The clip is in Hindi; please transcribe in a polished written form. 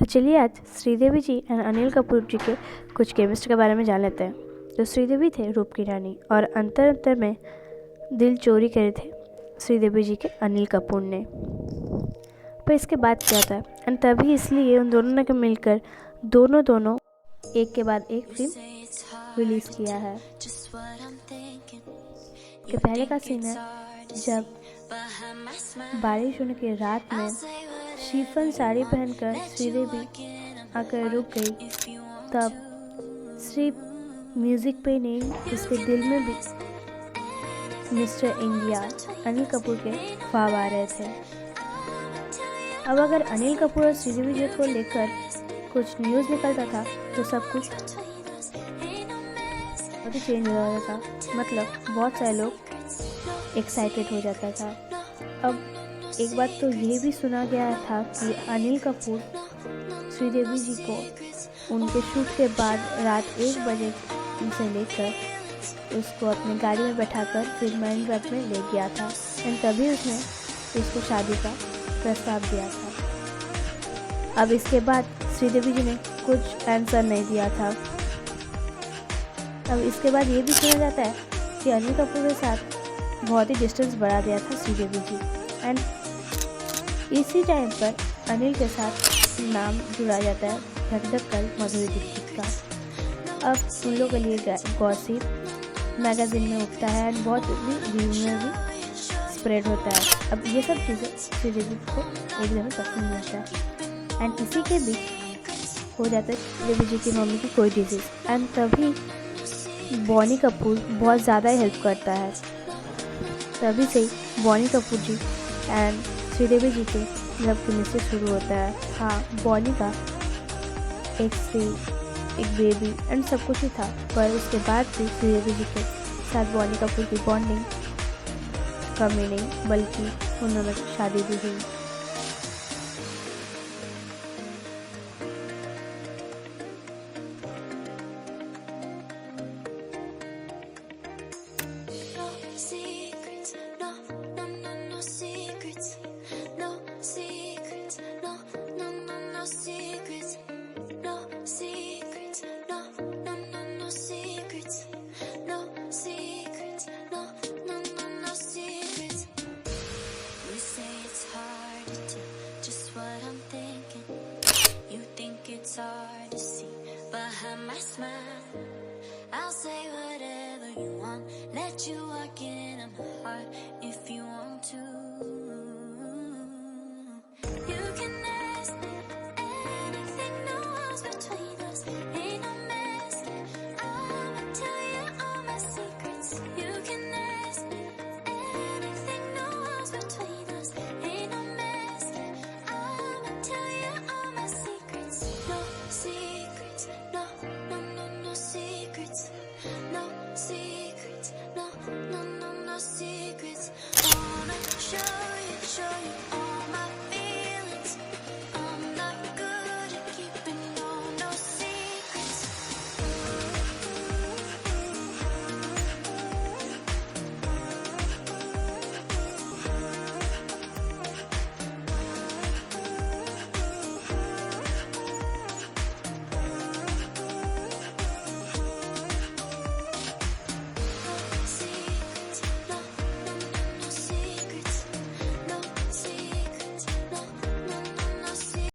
तो चलिए आज श्रीदेवी जी एंड अनिल कपूर जी के कुछ केमिस्ट्री के बारे में जान लेते हैं। जो श्रीदेवी थे रूप की रानी और अंतर अंतर में दिल चोरी करे थे श्रीदेवी जी के अनिल कपूर ने। पर इसके बाद क्या था एंड तभी इसलिए उन दोनों ने मिलकर दोनों एक के बाद एक फिल्म रिलीज़ किया है। कि पहले का सीन है जब बारिश होने की रात में शिफॉन साड़ी पहनकर श्रीदेवी आकर रुक गई। तब सिर्फ म्यूज़िक पे नहीं, उसके दिल में भी मिस्टर इंडिया अनिल कपूर के ख्वाब आ रहे थे। अब अगर अनिल कपूर और श्रीदेवी जी को लेकर कुछ न्यूज़ निकलता था तो सब कुछ बहुत ही चेंज हो जाता था। मतलब बहुत सारे लोग एक्साइटेड हो जाता था। अब एक बात तो ये भी सुना गया था कि अनिल कपूर श्रीदेवी जी को उनके शूट के बाद रात 1 बजे से लेकर उसको अपनी गाड़ी में बैठाकर फिर मरीन ड्राइव में ले गया था एंड तभी उसने उसको शादी का प्रस्ताव दिया था। अब इसके बाद श्रीदेवी जी ने कुछ आंसर नहीं दिया था। अब इसके बाद ये भी सुना जाता है कि अनिल कपूर के साथ बहुत ही डिस्टेंस बढ़ा दिया था श्रीदेवी जी एंड इसी टाइम पर अनिल के साथ नाम जुड़ा जाता है धक धक कर माधुरी दीक्षित का। अब उन लोगों के लिए गॉसिप मैगजीन में उठता है एंड बहुत भी रिव्यू में भी स्प्रेड होता है। अब ये सब चीज़ें श्रीदेवी को एक जगह पसंद आता है एंड इसी के बीच हो जाता है श्रीदेवी जी की मम्मी की कोई डिजीज़ एंड तभी बॉनी कपूर बहुत ज़्यादा हेल्प करता है। तभी से बॉनी कपूर जी एंड श्रीदेवी जी के लव केमिस्ट्री शुरू होता है। हाँ, बॉनी का एक बेबी एंड सब कुछ ही था, पर उसके बाद भी श्रीदेवी जी के साथ बॉनी कपूर की बॉन्डिंग कमी नहीं बल्कि उन दोनों की शादी भी हुई। It's hard to see behind my smile. I'll say whatever you want, let you walk in my heart if you want to.